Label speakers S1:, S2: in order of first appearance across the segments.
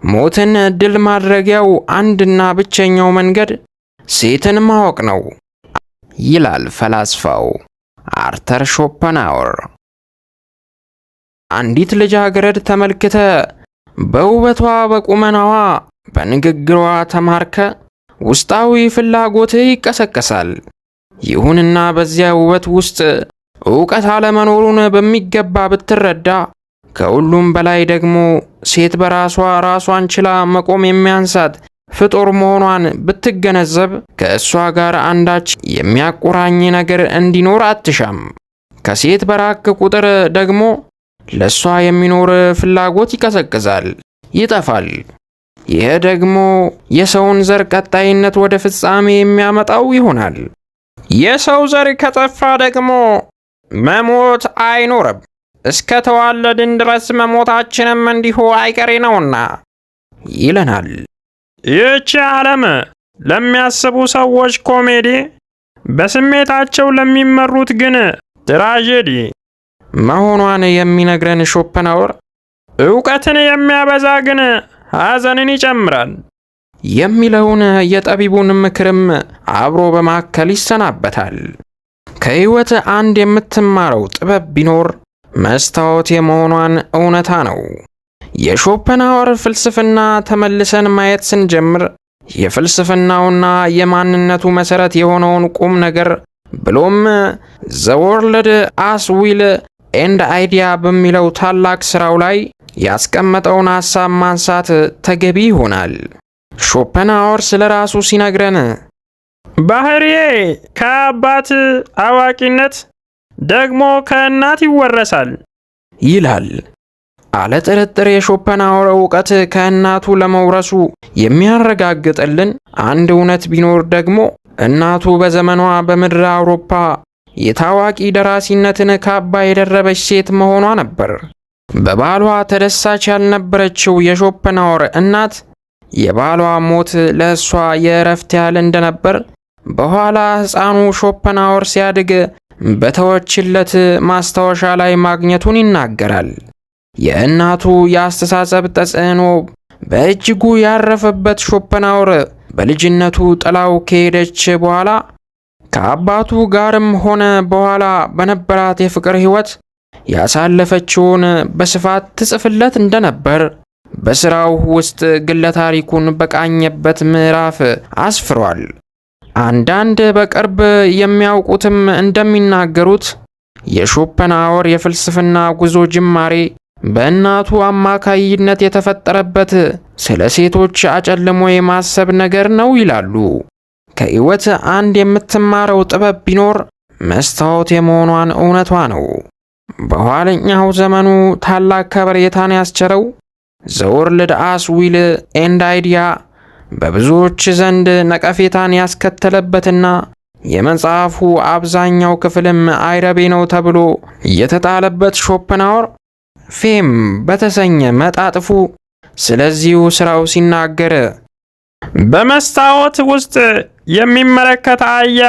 S1: ሞትን ድል ማድረጊያው አንድና ብቸኛው መንገድ ሴትን ማወቅ ነው ይላል ፈላስፋው አርተር ሾፐንሃወር። አንዲት ልጃገረድ ተመልክተ በውበቷ በቁመናዋ በንግግሯ ተማርከ ውስጣዊ ፍላጎት ይቀሰቀሳል። ይሁንና በዚያ ውበት ውስጥ ዕውቀት አለመኖሩን በሚገባ ብትረዳ፣ ከሁሉም በላይ ደግሞ ሴት በራሷ ራሷን ችላ መቆም የሚያንሳት ፍጡር መሆኗን ብትገነዘብ ከእሷ ጋር አንዳች የሚያቆራኝ ነገር እንዲኖር አትሻም። ከሴት በራክ ቁጥር ደግሞ ለሷ የሚኖር ፍላጎት ይቀዘቅዛል፣ ይጠፋል። ይህ ደግሞ የሰውን ዘር ቀጣይነት ወደ ፍጻሜ የሚያመጣው ይሆናል። የሰው ዘር ከጠፋ ደግሞ መሞት አይኖርም። እስከ ተዋለድን ድረስ መሞታችንም እንዲሁ አይቀሬ ነውና ይለናል። ይህች ዓለም ለሚያስቡ ሰዎች ኮሜዲ፣ በስሜታቸው ለሚመሩት ግን ትራጀዲ መሆኗን የሚነግረን ሾፐንሃወር ዕውቀትን የሚያበዛ ግን ሐዘንን ይጨምራል የሚለውን የጠቢቡን ምክርም አብሮ በማከል ይሰናበታል። ከሕይወት አንድ የምትማረው ጥበብ ቢኖር መስታወት የመሆኗን እውነታ ነው። የሾፐንሃወር ፍልስፍና ተመልሰን ማየት ስንጀምር የፍልስፍናውና የማንነቱ መሠረት የሆነውን ቁም ነገር ብሎም ዘ ወርልድ አስ ዊል ኤንድ አይዲያ በሚለው ታላቅ ሥራው ላይ ያስቀመጠውን ሐሳብ ማንሳት ተገቢ ይሆናል። ሾፐንሃወር ስለ ራሱ ሲነግረን ባህሪዬ ከአባት አዋቂነት ደግሞ ከእናት ይወረሳል ይላል። አለ ጥርጥር የሾፐንሃወር ዕውቀት ከእናቱ ለመውረሱ የሚያረጋግጥልን አንድ እውነት ቢኖር ደግሞ እናቱ በዘመኗ በምድረ አውሮፓ የታዋቂ ደራሲነትን ካባ የደረበች ሴት መሆኗ ነበር። በባሏ ተደሳች ያልነበረችው የሾፐንሃወር እናት የባሏ ሞት ለእሷ የእረፍት ያህል እንደነበር በኋላ ሕፃኑ ሾፐንሃወር ሲያድግ በተወችለት ማስታወሻ ላይ ማግኘቱን ይናገራል። የእናቱ የአስተሳሰብ ተጽዕኖ በእጅጉ ያረፈበት ሾፐንሃወር በልጅነቱ ጥላው ከሄደች በኋላ ከአባቱ ጋርም ሆነ በኋላ በነበራት የፍቅር ሕይወት ያሳለፈችውን በስፋት ትጽፍለት እንደነበር በሥራው ውስጥ ግለ ታሪኩን በቃኘበት ምዕራፍ አስፍሯል። አንዳንድ በቅርብ የሚያውቁትም እንደሚናገሩት የሾፐንሃወር የፍልስፍና ጉዞ ጅማሬ በእናቱ አማካይነት የተፈጠረበት ስለ ሴቶች አጨልሞ የማሰብ ነገር ነው ይላሉ። ከሕይወት አንድ የምትማረው ጥበብ ቢኖር መስታወት የመሆኗን እውነቷ ነው። በኋለኛው ዘመኑ ታላቅ ከበሬታን ያስቸረው ዘ ወርልድ አስ ዊል ኤንድ አይዲያ በብዙዎች ዘንድ ነቀፌታን ያስከተለበትና የመጽሐፉ አብዛኛው ክፍልም አይረቤ ነው ተብሎ የተጣለበት ሾፐንሃወር ፌም በተሰኘ መጣጥፉ ስለዚሁ ሥራው ሲናገር በመስታወት ውስጥ የሚመለከት አያ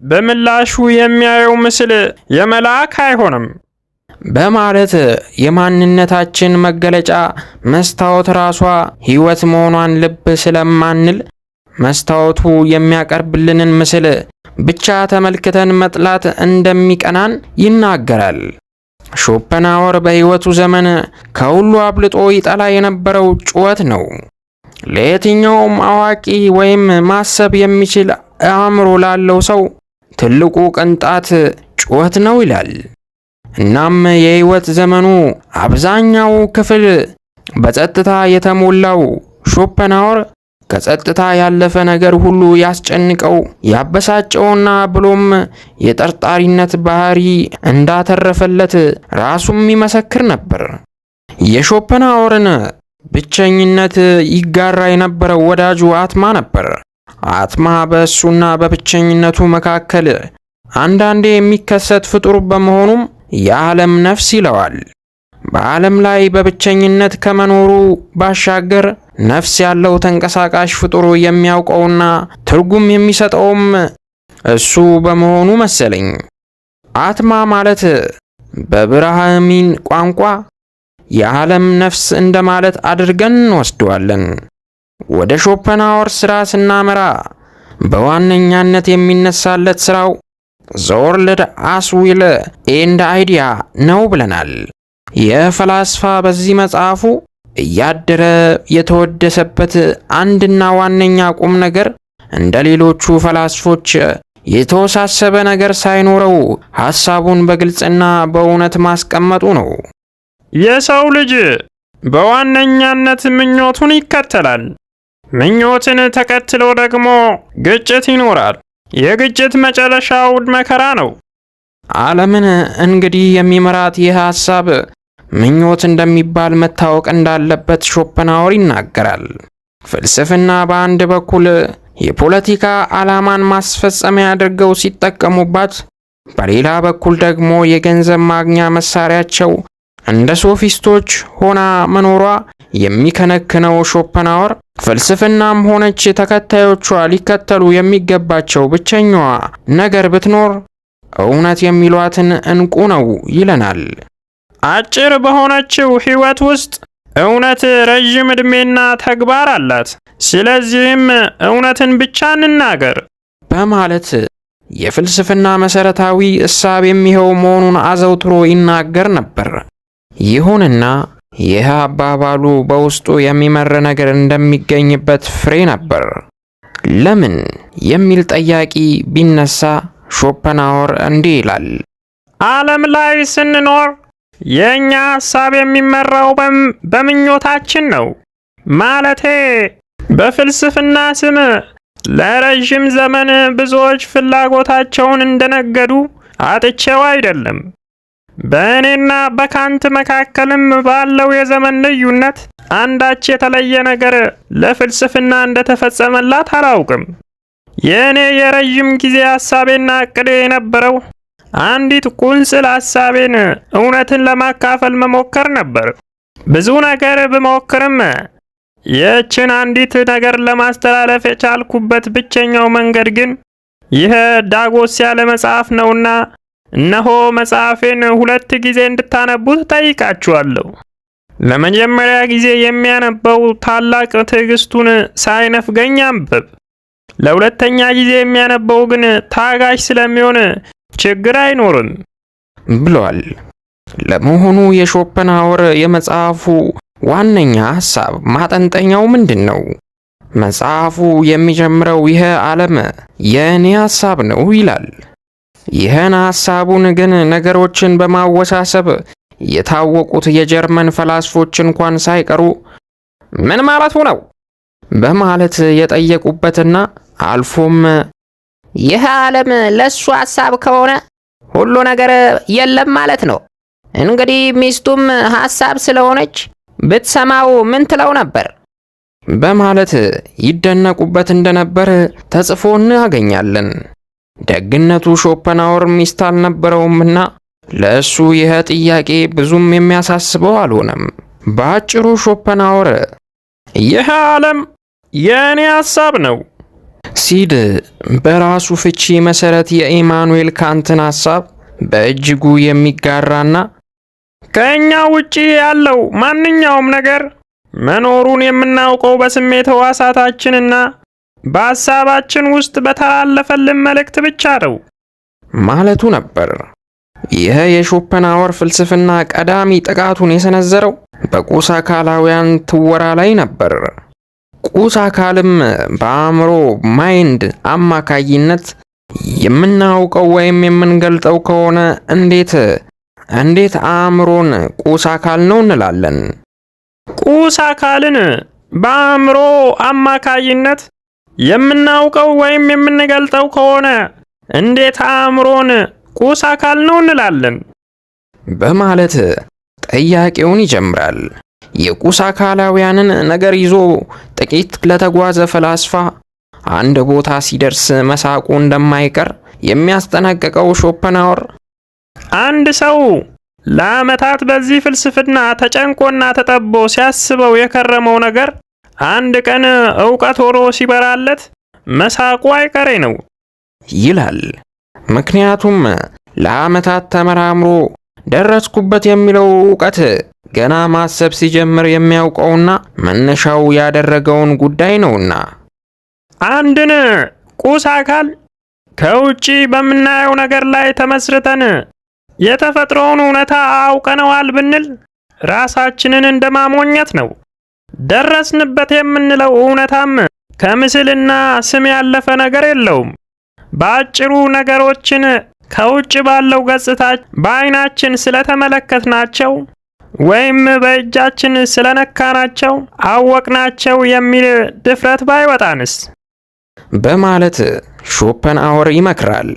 S1: በምላሹ የሚያየው ምስል የመልአክ አይሆንም በማለት የማንነታችን መገለጫ መስታወት ራሷ ሕይወት መሆኗን ልብ ስለማንል መስታወቱ የሚያቀርብልንን ምስል ብቻ ተመልክተን መጥላት እንደሚቀናን ይናገራል። ሾፐንሃወር በሕይወቱ ዘመን ከሁሉ አብልጦ ይጠላ የነበረው ጩኸት ነው። ለየትኛውም አዋቂ ወይም ማሰብ የሚችል አእምሮ ላለው ሰው ትልቁ ቅንጣት ጩኸት ነው ይላል። እናም የሕይወት ዘመኑ አብዛኛው ክፍል በጸጥታ የተሞላው ሾፐንሃወር ከጸጥታ ያለፈ ነገር ሁሉ ያስጨንቀው ያበሳጨውና ብሎም የጠርጣሪነት ባህሪ እንዳተረፈለት ራሱም ይመሰክር ነበር። የሾፐንሃወርን ብቸኝነት ይጋራ የነበረው ወዳጁ አትማ ነበር። አትማ በእሱና በብቸኝነቱ መካከል አንዳንዴ የሚከሰት ፍጡር በመሆኑም የዓለም ነፍስ ይለዋል። በዓለም ላይ በብቸኝነት ከመኖሩ ባሻገር ነፍስ ያለው ተንቀሳቃሽ ፍጡር የሚያውቀውና ትርጉም የሚሰጠውም እሱ በመሆኑ መሰለኝ። አትማ ማለት በብርሃሚን ቋንቋ የዓለም ነፍስ እንደማለት አድርገን እንወስደዋለን። ወደ ሾፐንሃወር ሥራ ስናመራ በዋነኛነት የሚነሳለት ሥራው ዘ ወርልድ አስ ዊል ኤንድ አይዲያ ነው ብለናል። የፈላስፋ በዚህ መጽሐፉ እያደረ የተወደሰበት አንድና ዋነኛ ቁም ነገር እንደ ሌሎቹ ፈላስፎች የተወሳሰበ ነገር ሳይኖረው ሐሳቡን በግልጽና በእውነት ማስቀመጡ ነው።
S2: የሰው ልጅ በዋነኛነት ምኞቱን ይከተላል። ምኞትን ተከትሎ ደግሞ ግጭት ይኖራል። የግጭት መጨረሻው መከራ ነው።
S1: ዓለምን እንግዲህ የሚመራት ይህ ሐሳብ ምኞት እንደሚባል መታወቅ እንዳለበት ሾፐንሃወር ይናገራል። ፍልስፍና በአንድ በኩል የፖለቲካ ዓላማን ማስፈጸሚያ አድርገው ሲጠቀሙባት፣ በሌላ በኩል ደግሞ የገንዘብ ማግኛ መሳሪያቸው እንደ ሶፊስቶች ሆና መኖሯ የሚከነክነው ሾፐንሃወር ፍልስፍናም ሆነች ተከታዮቿ ሊከተሉ የሚገባቸው ብቸኛዋ ነገር ብትኖር እውነት የሚሏትን ዕንቁ ነው ይለናል።
S2: አጭር በሆነችው ሕይወት ውስጥ እውነት ረዥም ዕድሜና ተግባር አላት። ስለዚህም እውነትን ብቻ እንናገር
S1: በማለት የፍልስፍና መሰረታዊ እሳቤ የሚሆው መሆኑን አዘውትሮ ይናገር ነበር። ይሁንና ይህ አባባሉ በውስጡ የሚመር ነገር እንደሚገኝበት ፍሬ ነበር። ለምን የሚል ጠያቂ ቢነሳ ሾፐንሃወር እንዲህ ይላል።
S2: ዓለም ላይ ስንኖር የእኛ ሐሳብ የሚመራው በምኞታችን ነው። ማለቴ በፍልስፍና ስም ለረዥም ዘመን ብዙዎች ፍላጎታቸውን እንደነገዱ አጥቼው አይደለም። በእኔና በካንት መካከልም ባለው የዘመን ልዩነት አንዳች የተለየ ነገር ለፍልስፍና እንደተፈጸመላት አላውቅም። የእኔ የረዥም ጊዜ ሐሳቤና ዕቅዴ የነበረው አንዲት ቁንጽል ሐሳቤን እውነትን ለማካፈል መሞከር ነበር። ብዙ ነገር ብሞክርም ይህችን አንዲት ነገር ለማስተላለፍ የቻልኩበት ብቸኛው መንገድ ግን ይህ ዳጎስ ያለ መጽሐፍ ነውና እነሆ መጽሐፌን 2 ጊዜ እንድታነቡት ጠይቃችኋለሁ። ለመጀመሪያ ጊዜ የሚያነበው ታላቅ ትዕግስቱን ሳይነፍገኝ አንብብ። ለሁለተኛ ጊዜ የሚያነበው ግን ታጋሽ ስለሚሆን ችግር አይኖርም
S1: ብሏል። ለመሆኑ የሾፐንሃወር የመጽሐፉ ዋነኛ ሐሳብ ማጠንጠኛው ምንድን ነው? መጽሐፉ የሚጀምረው ይህ ዓለም የእኔ ሐሳብ ነው ይላል። ይህን ሐሳቡን ግን ነገሮችን በማወሳሰብ የታወቁት የጀርመን ፈላስፎች እንኳን ሳይቀሩ ምን ማለቱ ነው በማለት የጠየቁበትና አልፎም
S3: ይህ ዓለም ለሱ ሐሳብ ከሆነ ሁሉ ነገር የለም ማለት ነው። እንግዲህ ሚስቱም ሐሳብ ስለሆነች ብትሰማው ምን ትለው ነበር
S1: በማለት ይደነቁበት እንደነበር ተጽፎ እናገኛለን። ደግነቱ ሾፐንሃወር ሚስት አልነበረውምና ለእሱ ይህ ጥያቄ ብዙም የሚያሳስበው አልሆነም። በአጭሩ ሾፐንሃወር
S2: ይህ ዓለም የእኔ ሐሳብ ነው
S1: ሲል በራሱ ፍቺ መሰረት የኢማኑኤል ካንትን ሐሳብ በእጅጉ የሚጋራና
S2: ከእኛ ውጪ ያለው ማንኛውም ነገር መኖሩን የምናውቀው በስሜት ሕዋሳታችንና በሐሳባችን ውስጥ በተላለፈልን መልእክት ብቻ ነው
S1: ማለቱ ነበር። ይህ የሾፐንሃወር ፍልስፍና ቀዳሚ ጥቃቱን የሰነዘረው በቁስ አካላውያን ትወራ ላይ ነበር። ቁስ አካልም በአእምሮ ማይንድ አማካይነት የምናውቀው ወይም የምንገልጠው ከሆነ እንዴት አእምሮን ቁስ አካል ነው እንላለን?
S2: ቁስ አካልን በአእምሮ አማካይነት የምናውቀው ወይም የምንገልጠው ከሆነ እንዴት አእምሮን ቁስ አካል ነው እንላለን?
S1: በማለት ጥያቄውን ይጀምራል። የቁስ አካላውያንን ነገር ይዞ ጥቂት ለተጓዘ ፈላስፋ አንድ ቦታ ሲደርስ መሳቁ እንደማይቀር የሚያስጠነቅቀው ሾፐንሃወር
S2: አንድ ሰው ለዓመታት በዚህ ፍልስፍና ተጨንቆና ተጠቦ ሲያስበው የከረመው ነገር አንድ ቀን ዕውቀት ሆኖ ሲበራለት መሳቁ አይቀሬ ነው
S1: ይላል። ምክንያቱም ለዓመታት ተመራምሮ ደረስኩበት የሚለው ዕውቀት ገና ማሰብ ሲጀምር የሚያውቀውና መነሻው ያደረገውን ጉዳይ ነውና።
S2: አንድን ቁስ አካል ከውጪ በምናየው ነገር ላይ ተመስርተን የተፈጥሮውን እውነታ አውቀነዋል ብንል ራሳችንን እንደማሞኘት ነው። ደረስንበት የምንለው እውነታም ከምስልና ስም ያለፈ ነገር የለውም። በአጭሩ ነገሮችን ከውጭ ባለው ገጽታ በአይናችን ስለተመለከትናቸው ወይም በእጃችን ስለነካናቸው አወቅናቸው የሚል ድፍረት ባይወጣንስ?
S1: በማለት ሾፐንሃወር ይመክራል።